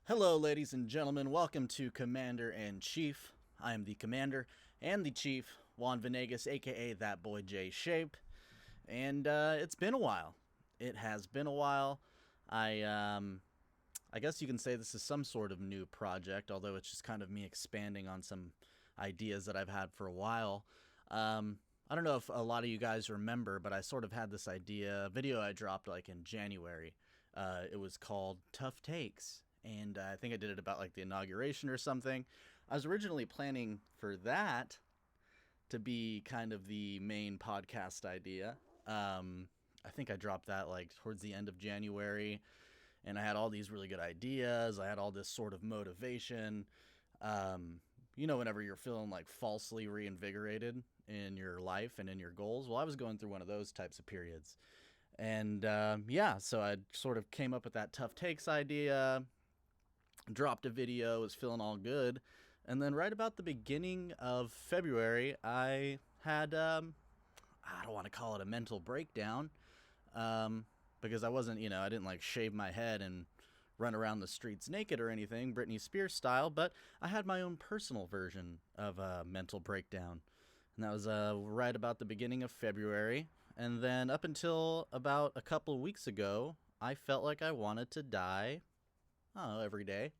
Hello, ladies and gentlemen. Welcome to Commander and Chief. I am the Commander and the Chief, Juan Venegas, aka That Boy J Shape. And it's been a while. It has been a while. I guess you can say this is some sort of new project, although it's just kind of me expanding on some ideas that I've had for a while. I don't know if a lot of you guys remember, but I sort of had this idea, a video I dropped like in January. It was called Tough Takes, and I think I did it about like the inauguration or something. I was originally planning for that to be kind of the main podcast idea. I think I dropped that like towards the end of January, and I had all these really good ideas. I had all this sort of motivation. Whenever you're feeling like falsely reinvigorated in your life and in your goals. Well, I was going through one of those types of periods. And so I sort of came up with that Tough Takes idea, dropped a video, was feeling all good. And then right about the beginning of February, I had, I don't want to call it a mental breakdown, because I wasn't, I didn't like shave my head and run around the streets naked or anything, Britney Spears style, but I had my own personal version of a mental breakdown. And that was right about the beginning of February. And then up until about a couple of weeks ago, I felt like I wanted to die, every day.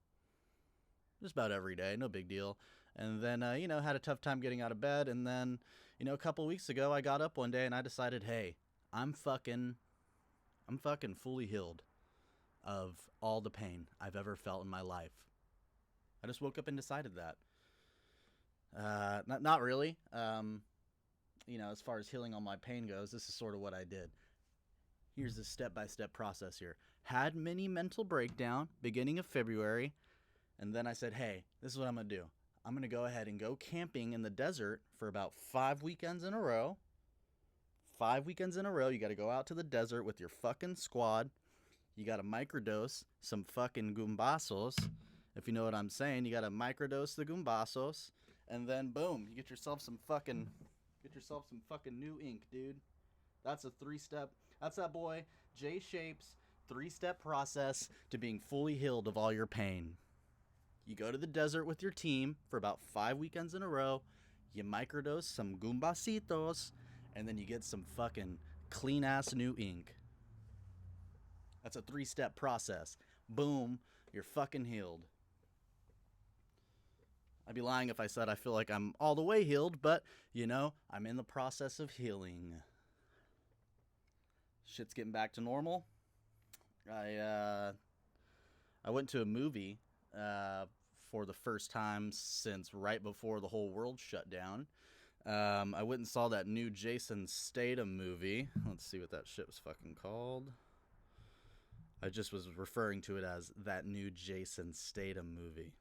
Just about every day, no big deal. And then, had a tough time getting out of bed. And then, a couple of weeks ago, I got up one day and I decided, hey, I'm fucking fully healed of all the pain I've ever felt in my life. I just woke up and decided that. Not really. As far as healing all my pain goes, this is sort of what I did. Here's the step-by-step process here. Had mini mental breakdown beginning of February, and then I said, hey, this is what I'm going to do. I'm going to go ahead and go camping in the desert for about 5 weekends in a row. 5 weekends in a row, you got to go out to the desert with your fucking squad. You got to microdose some fucking gumbazos. If you know what I'm saying, you got to microdose the gumbazos. And then boom, you get yourself some fucking new ink, dude. That's a 3-step. That's that boy J Shape's 3-step process to being fully healed of all your pain. You go to the desert with your team for about 5 weekends in a row. You microdose some gumbacitos, and then you get some fucking clean ass new ink. That's a 3-step process. Boom, you're fucking healed. I'd be lying if I said I feel like I'm all the way healed, but, I'm in the process of healing. Shit's getting back to normal. I went to a movie for the first time since right before the whole world shut down. I went and saw that new Jason Statham movie. Let's see what that shit was fucking called. I just was referring to it as that new Jason Statham movie.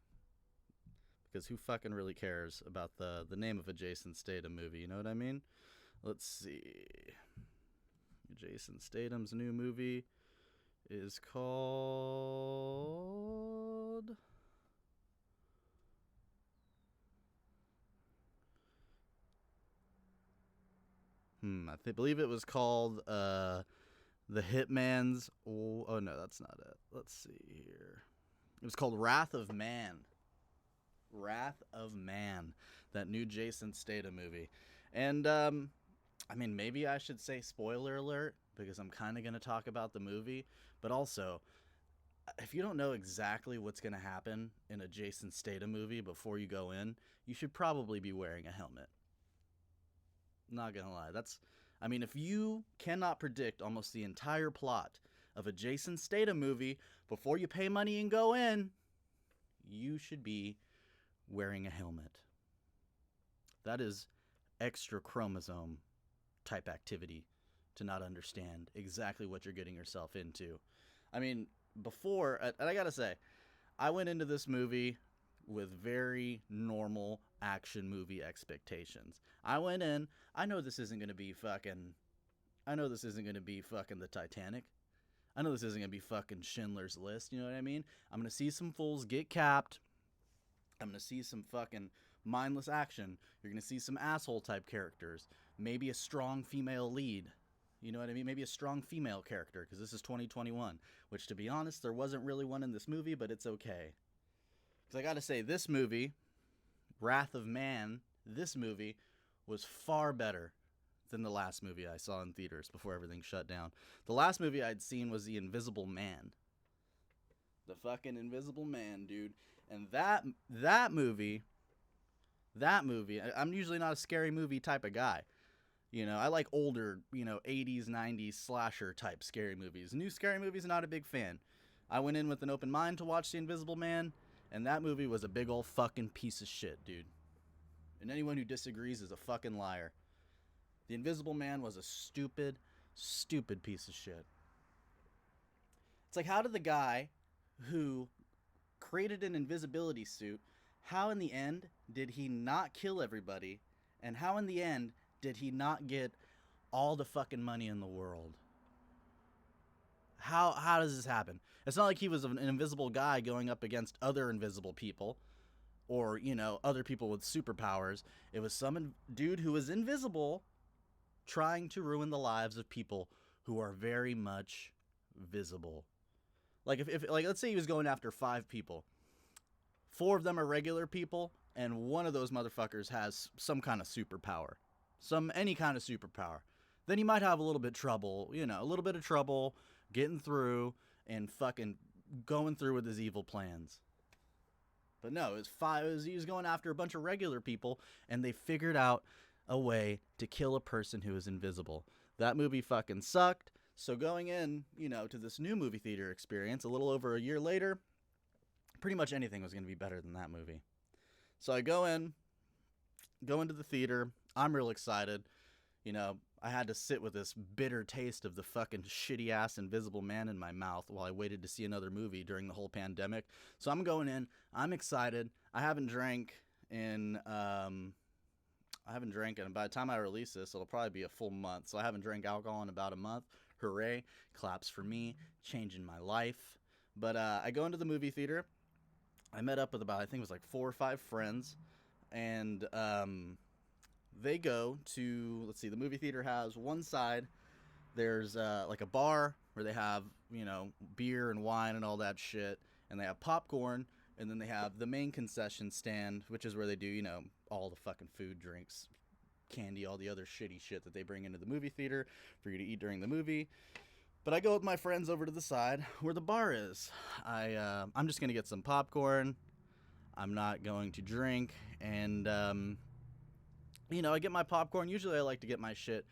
Because who fucking really cares about the name of a Jason Statham movie, you know what I mean? Let's see. Jason Statham's new movie is called... I believe it was called The Hitman's... Oh, no, that's not it. Let's see here. It was called Wrath of Man. Wrath of Man, that new Jason Statham movie. And maybe I should say spoiler alert, because I'm kind of going to talk about the movie, but also, if you don't know exactly what's going to happen in a Jason Statham movie before you go in, you should probably be wearing a helmet. Not going to lie. If you cannot predict almost the entire plot of a Jason Statham movie before you pay money and go in, you should be wearing a helmet. That is extra chromosome type activity to not understand exactly what you're getting yourself into. Before, and I gotta say, I went into this movie with very normal action movie expectations. I went in, I know this isn't gonna be fucking the Titanic. I know this isn't gonna be fucking Schindler's List, you know what I mean? I'm gonna see some fools get capped. I'm going to see some fucking mindless action. You're going to see some asshole type characters. Maybe a strong female lead. You know what I mean? Maybe a strong female character, because this is 2021. Which, to be honest, there wasn't really one in this movie, but it's okay. Because I gotta say, this movie, Wrath of Man, this movie was far better than the last movie I saw in theaters before everything shut down. The last movie I'd seen was The Invisible Man. The fucking Invisible Man, dude. And that movie, I'm usually not a scary movie type of guy. You know, I like older, 80s, 90s slasher type scary movies. New scary movies, not a big fan. I went in with an open mind to watch The Invisible Man, and that movie was a big old fucking piece of shit, dude. And anyone who disagrees is a fucking liar. The Invisible Man was a stupid, stupid piece of shit. It's like, how did the guy who created an invisibility suit, how in the end did he not kill everybody? And how in the end did he not get all the fucking money in the world? How does this happen? It's not like he was an invisible guy going up against other invisible people or, other people with superpowers. It was some dude who was invisible trying to ruin the lives of people who are very much visible. Like if let's say he was going after 5 people. 4 of them are regular people and one of those motherfuckers has some kind of superpower. Any kind of superpower. Then he might have a little bit of trouble, a little bit of trouble getting through and fucking going through with his evil plans. But no, he was going after a bunch of regular people, and they figured out a way to kill a person who is invisible. That movie fucking sucked. So going in, to this new movie theater experience, a little over a year later, pretty much anything was going to be better than that movie. So I go into the theater. I'm real excited. I had to sit with this bitter taste of the fucking shitty ass Invisible Man in my mouth while I waited to see another movie during the whole pandemic. So I'm going in. I'm excited. I haven't drank and by the time I release this, it'll probably be a full month. So I haven't drank alcohol in about a month. Hooray. Claps for me. Changing my life. But I go into the movie theater. I met up with about, I think it was like 4 or 5 friends. And they go to, the movie theater has one side, there's like a bar where they have, beer and wine and all that shit, and they have popcorn, and then they have the main concession stand, which is where they do, all the fucking food, drinks, candy, all the other shitty shit that they bring into the movie theater for you to eat during the movie. But I go with my friends over to the side where the bar is. I'm just going to get some popcorn. I'm not going to drink, and I get my popcorn. Usually I like to get my shit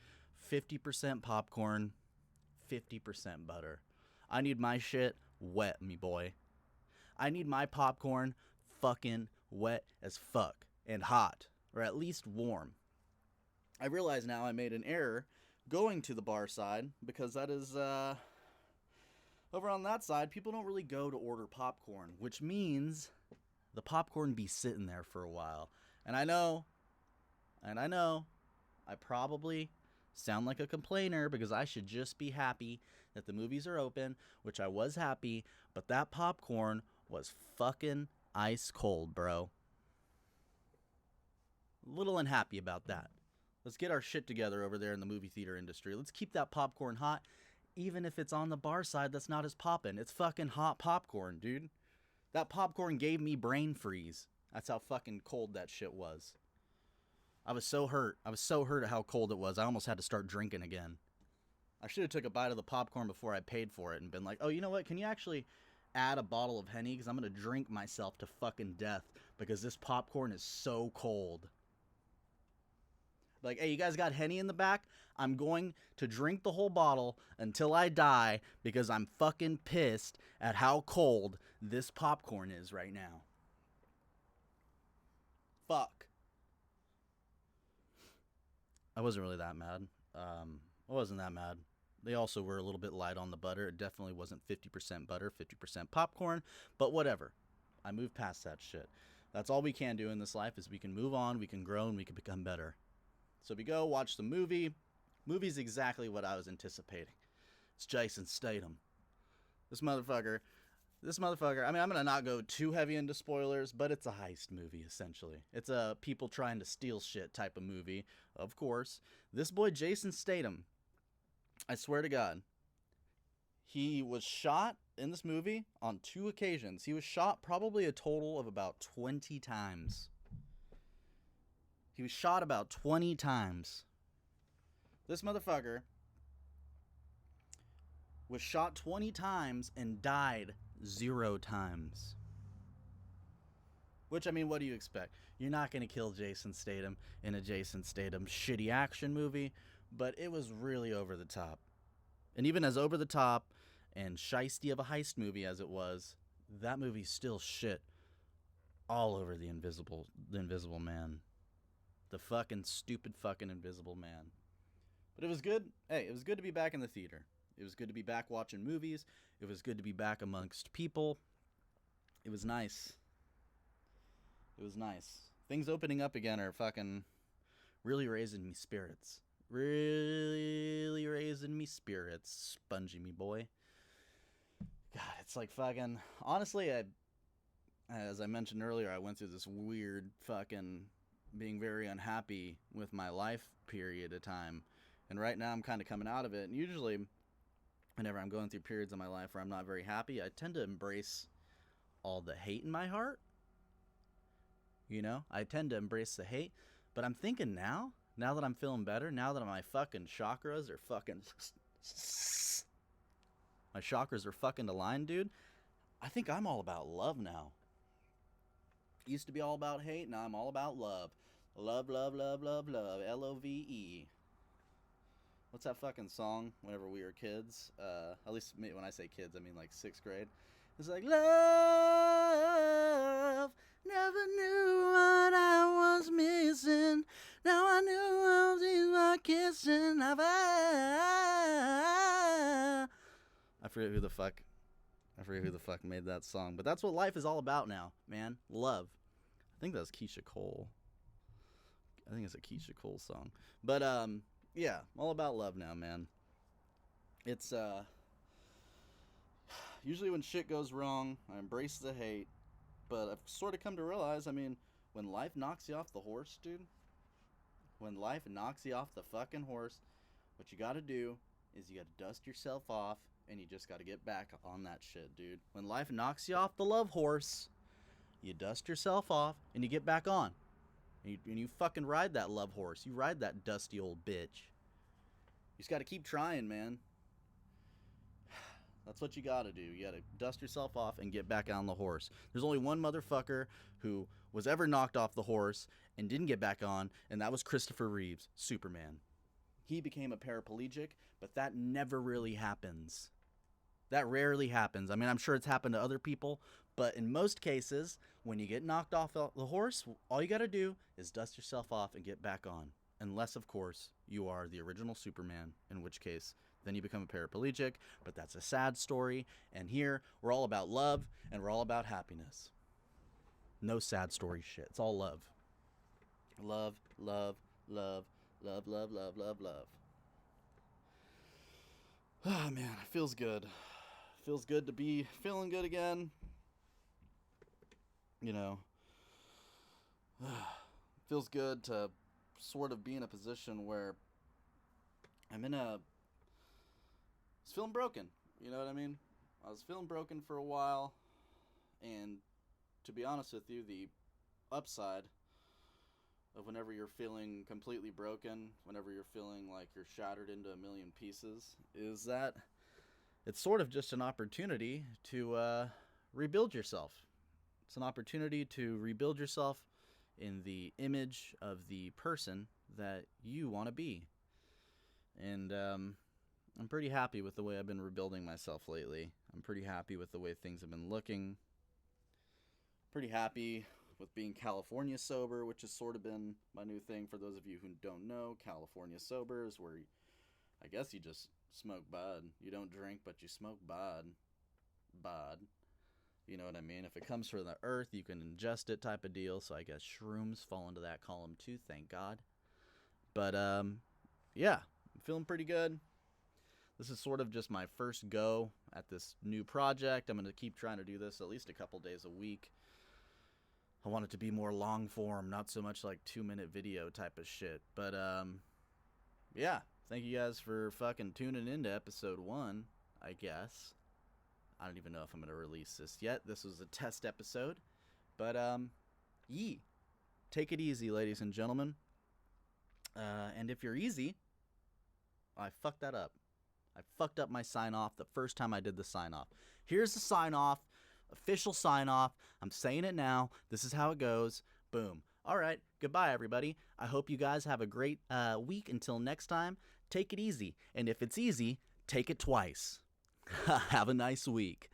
50% popcorn, 50% butter. I need my shit wet, me boy. I need my popcorn fucking wet as fuck and hot, or at least warm. I realize now I made an error going to the bar side because that is, over on that side, people don't really go to order popcorn, which means the popcorn be sitting there for a while. And I know, I probably sound like a complainer because I should just be happy that the movies are open, which I was happy, but that popcorn was fucking ice cold, bro. A little unhappy about that. Let's get our shit together over there in the movie theater industry. Let's keep that popcorn hot, even if it's on the bar side that's not as poppin'. It's fucking hot popcorn, dude. That popcorn gave me brain freeze. That's how fucking cold that shit was. I was so hurt. I was so hurt at how cold it was. I almost had to start drinking again. I should have took a bite of the popcorn before I paid for it and been like, oh, you know what? Can you actually add a bottle of Henny? Because I'm going to drink myself to fucking death because this popcorn is so cold. Like, hey, you guys got Henny in the back? I'm going to drink the whole bottle until I die because I'm fucking pissed at how cold this popcorn is right now. Fuck. I wasn't really that mad. I wasn't that mad. They also were a little bit light on the butter. It definitely wasn't 50% butter, 50% popcorn, but whatever. I moved past that shit. That's all we can do in this life is we can move on, we can grow, and we can become better. So we go watch the movie. Movie's exactly what I was anticipating. It's Jason Statham. This motherfucker, I mean, I'm going to not go too heavy into spoilers, but it's a heist movie, essentially. It's a people trying to steal shit type of movie, of course. This boy, Jason Statham, I swear to God, he was shot in this movie on 2 occasions. He was shot probably a total of about 20 times. He was shot about 20 times. This motherfucker was shot 20 times and died 0 times. Which, I mean, what do you expect? You're not going to kill Jason Statham in a Jason Statham shitty action movie, but it was really over the top. And even as over the top and shisty of a heist movie as it was, that movie's still shit all over the Invisible Man. The fucking stupid fucking Invisible Man. But it was good. Hey, it was good to be back in the theater. It was good to be back watching movies. It was good to be back amongst people. It was nice. It was nice. Things opening up again are fucking really raising me spirits. Really raising me spirits, spongy me boy. God, it's like fucking... Honestly, as I mentioned earlier, I went through this weird fucking being very unhappy with my life period of time. And right now I'm kind of coming out of it. And usually, whenever I'm going through periods of my life where I'm not very happy, I tend to embrace all the hate in my heart. You know, I tend to embrace the hate. But I'm thinking now that I'm feeling better, now that my fucking chakras are fucking... My chakras are fucking aligned, dude. I think I'm all about love now. Used to be all about hate, now I'm all about love. Love, love, love, love, love. Love. What's that fucking song whenever we were kids? At least when I say kids, I mean like 6th grade. It's like, love, never knew what I was missing. Now I knew I was kissing. I forget who the fuck made that song. But that's what life is all about now, man. Love. I think that's Keisha Cole. I think it's a Keisha Cole song. But, yeah, all about love now, man. It's, usually when shit goes wrong, I embrace the hate. But I've sort of come to realize, I mean, when life knocks you off the horse, dude, when life knocks you off the fucking horse, what you gotta do is you gotta dust yourself off, and you just gotta get back on that shit, dude. When life knocks you off the love horse, you dust yourself off, and you get back on. And you fucking ride that love horse. You ride that dusty old bitch. You just gotta keep trying, man. That's what you gotta do. You gotta dust yourself off and get back on the horse. There's only one motherfucker who was ever knocked off the horse and didn't get back on, and that was Christopher Reeves, Superman. He became a paraplegic, but that never really happens. That rarely happens. I mean, I'm sure it's happened to other people, but in most cases, when you get knocked off the horse, all you gotta do is dust yourself off and get back on. Unless, of course, you are the original Superman, in which case, then you become a paraplegic, but that's a sad story. And here, we're all about love, and we're all about happiness. No sad story shit. It's all love. Love, love, love, love, love, love, love, love. Ah, man, it feels good. Feels good to be feeling good again. You know, feels good to sort of be in a position where I was feeling broken. You know what I mean? I was feeling broken for a while, and to be honest with you, the upside of whenever you're feeling completely broken, whenever you're feeling like you're shattered into a million pieces, is that it's sort of just an opportunity to rebuild yourself. It's an opportunity to rebuild yourself in the image of the person that you want to be. And I'm pretty happy with the way I've been rebuilding myself lately. I'm pretty happy with the way things have been looking. Pretty happy with being California sober, which has sort of been my new thing. For those of you who don't know, California sober is where I guess you just smoke bud. You don't drink, but you smoke bud. Bud. You know what I mean? If it comes from the earth, you can ingest it type of deal. So I guess shrooms fall into that column too, thank God. But, yeah, I'm feeling pretty good. This is sort of just my first go at this new project. I'm going to keep trying to do this at least a couple days a week. I want it to be more long form, not so much like 2-minute video type of shit. But, yeah, Thank you guys for fucking tuning into episode 1, I guess. I don't even know if I'm going to release this yet. This was a test episode. But, yee. Take it easy, ladies and gentlemen. And if you're easy, I fucked that up. I fucked up my sign off the first time I did the sign off. Here's the sign off, official sign off. I'm saying it now. This is how it goes. Boom. All right. Goodbye, everybody. I hope you guys have a great week. Until next time, take it easy. And if it's easy, take it twice. Have a nice week.